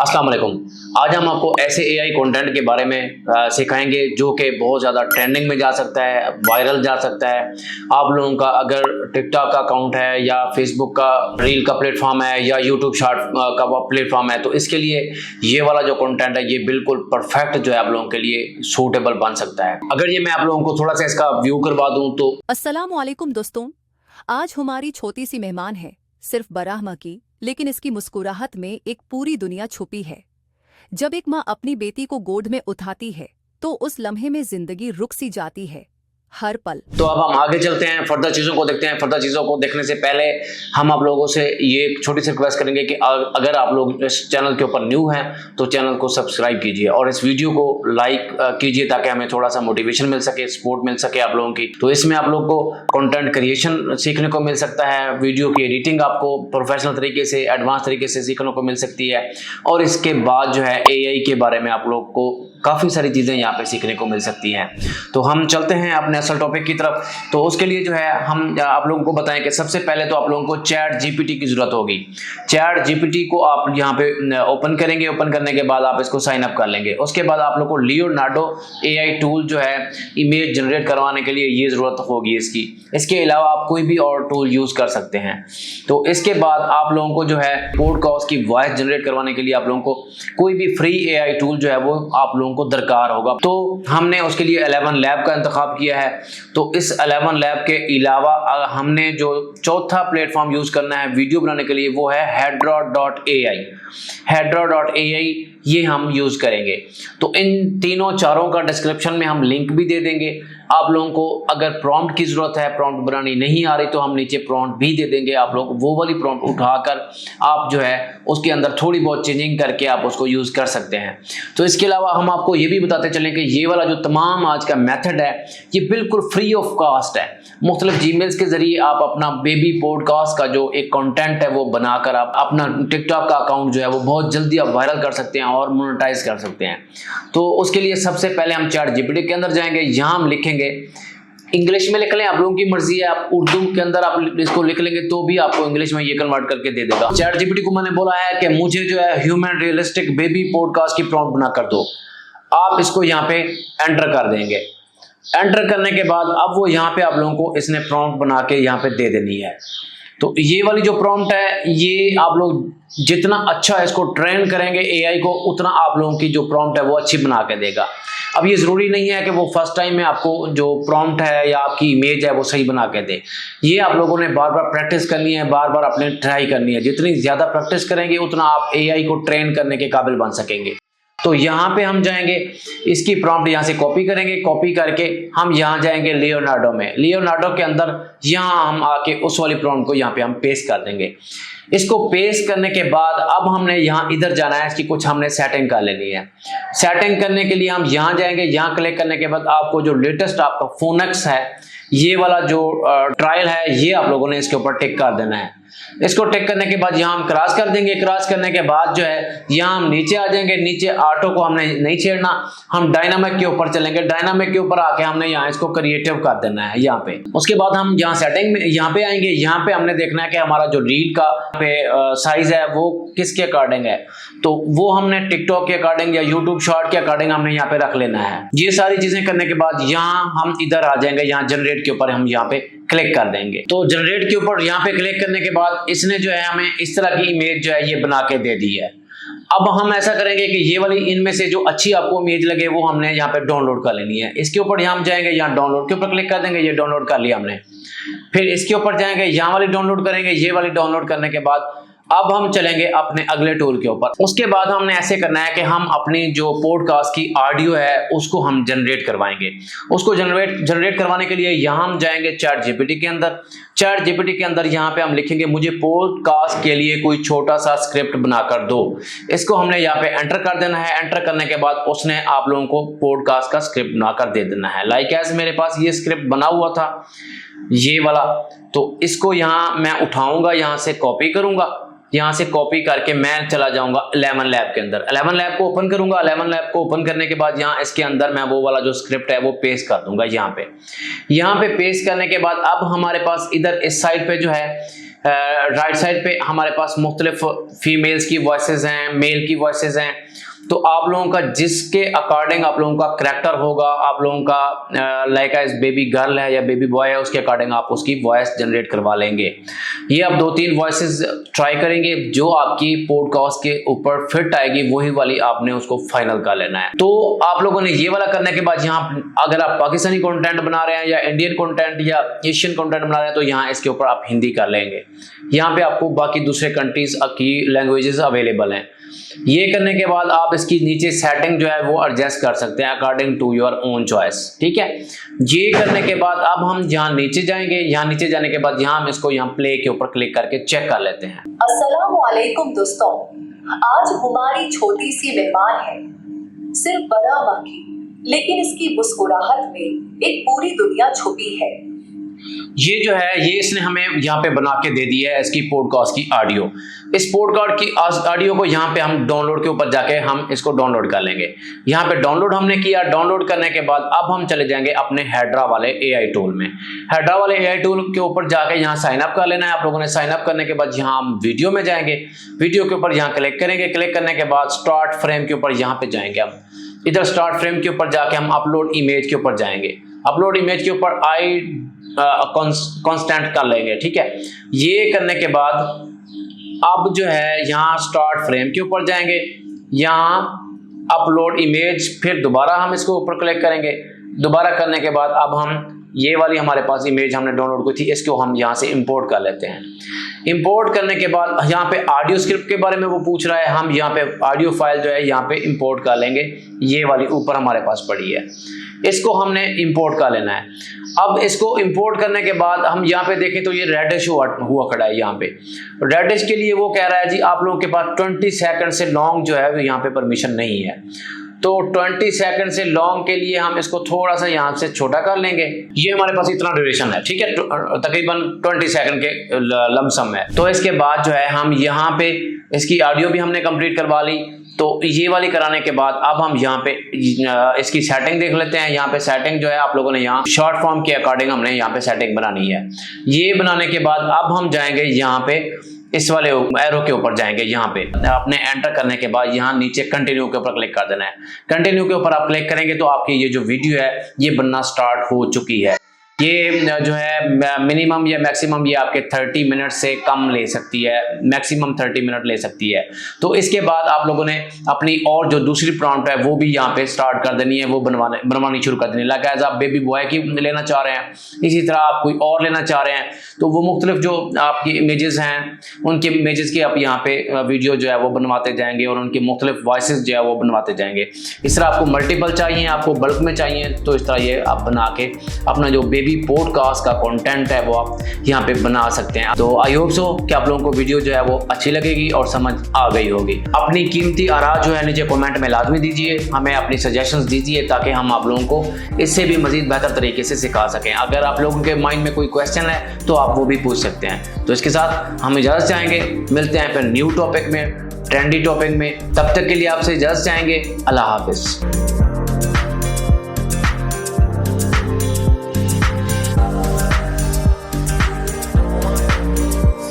अस्सलाम वालेकुम। आज हम आपको ऐसे एआई कंटेंट के बारे में सिखाएंगे जो कि बहुत ज़्यादा ट्रेंडिंग में जा सकता है, वायरल जा सकता है। आप लोगों का अगर टिकटॉक का अकाउंट है या फेसबुक का रील का प्लेटफॉर्म है या यूट्यूब शॉर्ट का प्लेटफॉर्म है, तो इसके लिए ये वाला जो कंटेंट है ये बिल्कुल परफेक्ट जो है आप लोगों के लिए सूटेबल बन सकता है। अगर ये मैं आप लोगों को थोड़ा सा इसका व्यू करवा दूँ तो अस्सलाम वालेकुम दोस्तों, आज हमारी छोटी सी मेहमान है, सिर्फ बराहमा की, लेकिन इसकी मुस्कुराहट में एक पूरी दुनिया छुपी है। जब एक माँ अपनी बेटी को गोद में उठाती है तो उस लम्हे में जिंदगी रुक सी जाती है, हर पल। तो अब हम आगे चलते हैं, फर्दर चीज़ों को देखते हैं। फर्दर चीज़ों को देखने से पहले हम आप लोगों से ये एक छोटी सी रिक्वेस्ट करेंगे कि अगर आप लोग इस चैनल के ऊपर न्यू हैं तो चैनल को सब्सक्राइब कीजिए और इस वीडियो को लाइक कीजिए ताकि हमें थोड़ा सा मोटिवेशन मिल सके, सपोर्ट मिल सके आप लोगों की। तो इसमें आप लोग को कंटेंट क्रिएशन सीखने को मिल सकता है, वीडियो की एडिटिंग आपको प्रोफेशनल तरीके से, एडवांस तरीके से सीखने को मिल सकती है और इसके बाद जो है एआई के बारे में आप लोग को काफ़ी सारी चीज़ें यहाँ पे सीखने को मिल सकती हैं। तो हम चलते हैं अपने असल टॉपिक की तरफ। तो उसके लिए जो है हम आप लोगों को बताएं कि सबसे पहले तो आप लोगों को चैट जीपीटी की ज़रूरत होगी। चैट जीपीटी को आप यहाँ पे ओपन करेंगे, ओपन करने के बाद आप इसको साइन अप कर लेंगे। उसके बाद आप लोग को लियोनार्डो एआई टूल जो है इमेज जनरेट करवाने के लिए ये ज़रूरत होगी इसकी। इसके अलावा आप कोई भी और टूल यूज़ कर सकते हैं। तो इसके बाद आप लोगों को जो है पॉडकास्ट की वॉइस जनरेट करवाने के लिए आप लोगों को कोई भी फ्री एआई टूल जो है वो आप लोगों को दरकार होगा। तो हमने उसके लिए 11 लैब का इंतखाब किया है। तो इस 11 लैब के अलावा हमने जो चौथा प्लेटफॉर्म यूज करना है वीडियो बनाने के लिए वो है hedra.ai। hedra.ai ये हम यूज करेंगे। तो इन तीनों चारों का डिस्क्रिप्शन में हम लिंक भी दे देंगे। आप लोगों को अगर प्रॉम्प्ट की जरूरत है, प्रॉम्प्ट बनानी नहीं आ रही तो हम नीचे प्रॉम्प्ट भी दे देंगे। आप लोग वो वाली प्रॉम्प्ट उठाकर आप जो है उसके अंदर थोड़ी बहुत चेंजिंग करके आप उसको यूज कर सकते हैं। तो इसके अलावा हम आपको ये भी बताते चलें कि ये वाला जो तमाम आज का मेथड है ये बिल्कुल फ्री ऑफ कॉस्ट है। मुख्तलिफ जीमेल्स के जरिए आप अपना बेबी पॉडकास्ट का जो एक कंटेंट है वो बनाकर आप अपना टिकटॉक का अकाउंट जो है वो बहुत जल्दी आप वायरल कर सकते हैं और मोनेटाइज कर सकते हैं। तो उसके लिए सबसे पहले हम चैट जीपीटी के अंदर जाएंगे। यहाँ हम लिखेंगे, इंग्लिश में लिख लें, आप लोगों की मर्जी है, आप उर्दू के अंदर आप इसको लिख लेंगे तो भी आपको इंग्लिश में ये कन्वर्ट करके दे देगा। चैट जीपीटी को मैंने बोला है कि मुझे जो है ह्यूमन रियलिस्टिक बेबी पॉडकास्ट की प्रॉम्प्ट बना कर दो। आप इसको यहाँ पे एंटर कर देंगे। एंटर करने के बाद अब वो यहाँ पे आप लोगों को इसने प्रॉम्प्ट बना के यहाँ पे दे देनी है। तो ये वाली जो प्रॉम्प्ट है ये आप लोग जितना अच्छा इसको ट्रेन करेंगे एआई को उतना आप लोगों की जो प्रॉम्प्ट है वो अच्छी बना के देगा। अब ये ज़रूरी नहीं है कि वो फर्स्ट टाइम में आपको जो प्रॉम्प्ट है या आपकी इमेज है वो सही बना के दे। ये आप लोगों ने बार बार प्रैक्टिस करनी है, बार बार अपने ट्राई करनी है। जितनी ज़्यादा प्रैक्टिस करेंगे उतना आप एआई को ट्रेन करने के काबिल बन सकेंगे। तो यहाँ पे हम जाएंगे, इसकी प्रॉम्प्ट यहाँ से कॉपी करेंगे। कॉपी करके हम यहाँ जाएंगे लियोनार्डो में। लियोनार्डो के अंदर यहाँ हम आके उस वाली प्रॉम्प्ट को यहाँ पे हम पेस्ट कर देंगे। इसको पेस्ट करने के बाद अब हमने यहाँ इधर जाना है, इसकी कुछ हमने सेटिंग कर लेनी है। सेटिंग करने के लिए हम यहाँ जाएंगे। यहाँ क्लिक करने के बाद आपको जो लेटेस्ट आपका फोनेक्स है ये वाला जो ट्रायल है ये आप लोगों ने इसके ऊपर टिक कर देना है। इसको टिक करने के बाद यहाँ हम क्रॉस कर देंगे। क्रॉस करने के बाद जो है यहाँ हम नीचे आ जाएंगे। नीचे ऑटो को हमने नहीं छेड़ना, हम डायनामिक के ऊपर चलेंगे। डायनामिक के ऊपर आके हमने यहाँ इसको क्रिएटिव कर देना है यहाँ पे। उसके बाद हम यहाँ सेटिंग में यहाँ पे आएंगे। यहाँ पे हमने देखना है कि हमारा जो रील का साइज है वो किसके अकॉर्डिंग है। तो वो हमने टिकटॉक के अकॉर्डिंग या यूट्यूब शॉर्ट के अकॉर्डिंग हमने यहाँ पे रख लेना है। ये सारी चीजें करने के बाद यहाँ हम इधर आ जाएंगे। यहाँ जनरेट के ऊपर हम यहाँ पे क्लिक कर देंगे। तो जनरेट के ऊपर यहाँ पे क्लिक करने के बाद इसने जो है हमें इस तरह की इमेज जो है ये बना के दे दी है। अब हम ऐसा करेंगे कि ये वाली इनमें से जो अच्छी आपको इमेज लगे वो हमने यहाँ पे डाउनलोड कर लेनी है। इसके ऊपर यहाँ हम जाएंगे, यहाँ डाउनलोड के ऊपर क्लिक कर देंगे। ये डाउनलोड कर लिया हमने। फिर इसके ऊपर जाएंगे, यहाँ वाली डाउनलोड करेंगे। ये वाली डाउनलोड करने के बाद अब हम चलेंगे अपने अगले टूल के ऊपर। उसके बाद हमने ऐसे करना है कि हम अपनी जो पॉडकास्ट की ऑडियो है उसको हम जनरेट करवाएंगे। उसको जनरेट करवाने के लिए यहाँ हम जाएंगे चैट जीपीटी के अंदर। चैट जीपीटी के अंदर यहाँ पे हम लिखेंगे मुझे पॉडकास्ट के लिए कोई छोटा सा स्क्रिप्ट बनाकर दो। इसको हमने यहाँ पे एंटर कर देना है। एंटर करने के बाद उसने आप लोगों को पॉडकास्ट का स्क्रिप्ट बनाकर दे देना है। लाइक ऐसे मेरे पास ये स्क्रिप्ट बना हुआ था ये वाला, तो इसको यहाँ मैं उठाऊंगा, यहाँ से कॉपी करूंगा। यहाँ से कॉपी करके मैं चला जाऊंगा 11 लैब के अंदर। 11 लैब को ओपन करूंगा। 11 लैब को ओपन करने के बाद यहाँ इसके अंदर मैं वो वाला जो स्क्रिप्ट है वो पेस्ट कर दूंगा यहाँ पे। यहाँ पे पेस्ट करने के बाद अब हमारे पास इधर इस साइड पे जो है राइट साइड पे हमारे पास मुख्तलिफ फीमेल्स की वॉइसेस हैं, मेल की वॉइसेस हैं। तो आप लोगों का जिसके अकॉर्डिंग आप लोगों का करैक्टर होगा, आप लोगों का लाइक एज बेबी गर्ल है या बेबी बॉय है, उसके अकॉर्डिंग आप उसकी वॉइस जनरेट करवा लेंगे। ये आप 2-3 वॉइसेस ट्राई करेंगे, जो आपकी पॉडकास्ट के ऊपर फिट आएगी वही वाली आपने उसको फाइनल कर लेना है। तो आप लोगों ने ये वाला करने के बाद यहाँ अगर आप पाकिस्तानी कंटेंट बना रहे हैं या इंडियन कंटेंट या एशियन कंटेंट बना रहे हैं तो यहाँ इसके ऊपर आप हिंदी कर लेंगे। यहाँ पे आपको बाकी दूसरे कंट्रीज की लैंग्वेजेस अवेलेबल हैं। ये करने के बाद आप इसकी नीचे सेटिंग जो है वो एडजस्ट कर सकते हैं according to your own choice, ठीक है। ये करने के बाद अब हम यहाँ नीचे जाएंगे। यहाँ नीचे जाने के बाद यहाँ हम इसको यहाँ प्ले के ऊपर क्लिक करके चेक कर लेते हैं। अस्सलाम वालेकुम दोस्तों, आज हमारी छोटी सी मेहमान है, सिर्फ बरामा की, लेकिन इसकी मुस्कुराहट में एक पूरी दुनिया छुपी है। ये जो है ये इसने हमें यहाँ पे बना के दे दी है इसकी पॉडकास्ट की ऑडियो। इस पॉडकास्ट की ऑडियो को यहाँ पे हम डाउनलोड के ऊपर जाके हम इसको डाउनलोड कर लेंगे। यहाँ पे डाउनलोड हमने किया। डाउनलोड करने के बाद अब हम चले जाएंगे अपने हेड्रा वाले एआई टूल में। हेड्रा वाले एआई टूल के ऊपर जाके यहाँ साइन अप कर लेना है। आप लोगों ने साइन अप करने के बाद यहाँ हम वीडियो में जाएंगे। वीडियो के ऊपर यहाँ क्लिक करेंगे। क्लिक करने के बाद स्टार्ट फ्रेम के ऊपर यहाँ पे जाएंगे। हम इधर स्टार्ट फ्रेम के ऊपर जाके हम अपलोड इमेज के ऊपर जाएंगे। अपलोड इमेज के ऊपर आई कांस्टेंट कर लेंगे, ठीक है। ये करने के बाद अब जो है यहाँ स्टार्ट फ्रेम के ऊपर जाएंगे, यहाँ अपलोड इमेज, फिर दोबारा हम इसको ऊपर क्लिक करेंगे। दोबारा करने के बाद अब हम ये वाली हमारे पास इमेज हमने डाउनलोड की थी, इसको हम यहाँ से इंपोर्ट कर लेते हैं। इंपोर्ट करने के बाद यहाँ पे ऑडियो स्क्रिप्ट के बारे में वो पूछ रहा है, हम यहाँ पे ऑडियो फाइल जो है यहाँ पे इंपोर्ट कर लेंगे। ये वाली ऊपर हमारे पास पड़ी है, इसको हमने इंपोर्ट कर लेना है। अब इसको इंपोर्ट करने के बाद हम यहाँ पे देखें तो ये रेडिश हुआ खड़ा है। यहाँ पे रेडिश के लिए वो कह रहा है जी आप लोगों के पास 20 सेकंड से लॉन्ग जो है यहाँ पे परमिशन नहीं है। तो 20 सेकंड से लॉन्ग के लिए हम इसको थोड़ा सा यहाँ से छोटा कर लेंगे। ये हमारे पास इतना ड्यूरेशन है, ठीक है, तकरीबन 20 सेकंड के लमसम है। तो इसके बाद जो है हम यहाँ पे इसकी ऑडियो भी हमने कंप्लीट करवा ली। तो ये वाली कराने के बाद अब हम यहाँ पे इसकी सेटिंग देख लेते हैं। यहाँ पे सेटिंग जो है आप लोगों ने यहाँ शॉर्ट फॉर्म के अकॉर्डिंग हमने यहाँ पे सेटिंग बनानी है। ये बनाने के बाद अब हम जाएंगे यहाँ पे इस वाले एरो के ऊपर जाएंगे। यहाँ पे आपने एंटर करने के बाद यहाँ नीचे कंटिन्यू के ऊपर क्लिक कर देना है। कंटिन्यू के ऊपर आप क्लिक करेंगे तो आपकी ये जो वीडियो है ये बनना स्टार्ट हो चुकी है। ये जो है मिनिमम या मैक्सिमम ये आपके 30 मिनट से कम ले सकती है, मैक्सिमम 30 मिनट ले सकती है। तो इसके बाद आप लोगों ने अपनी और जो दूसरी प्रॉम्प्ट है वो भी यहाँ पे स्टार्ट कर देनी है, वो बनवानी शुरू कर देनी है। लाइक एज आप बेबी बॉय की लेना चाह रहे हैं, इसी तरह आप कोई और लेना चाह रहे हैं तो वो मुख्तलिफ जो आपकी इमेजेस हैं उनके इमेजेस की आप यहाँ पे वीडियो जो है वो बनवाते जाएंगे और उनकी मुख्तलिफ वॉइसेस जो है वो बनवाते जाएंगे। इस तरह आपको मल्टीपल चाहिए, आपको बल्क में चाहिए तो इस तरह ये आप बना के अपना जो बेबी पॉडकास्ट का कंटेंट है वो आप यहाँ पे बना सकते हैं। तो आई होप सो कि आप लोगों को वीडियो जो है वो अच्छी लगेगी और समझ आ गई होगी। अपनी कीमती आरा जो है नीचे कमेंट में लाजमी दीजिए, हमें अपनी सजेशंस दीजिए ताकि हम आप लोगों को इससे भी मजीद बेहतर तरीके से सिखा सकें। अगर आप लोगों के माइंड में कोई क्वेश्चन है तो आप वो भी पूछ सकते हैं। तो इसके साथ हम इजाज़त चाहेंगे, मिलते हैं फिर न्यू टॉपिक में, ट्रेंडी टॉपिक में। तब तक के लिए आपसे इजाज़त चाहेंगे। अल्लाह हाफिज़।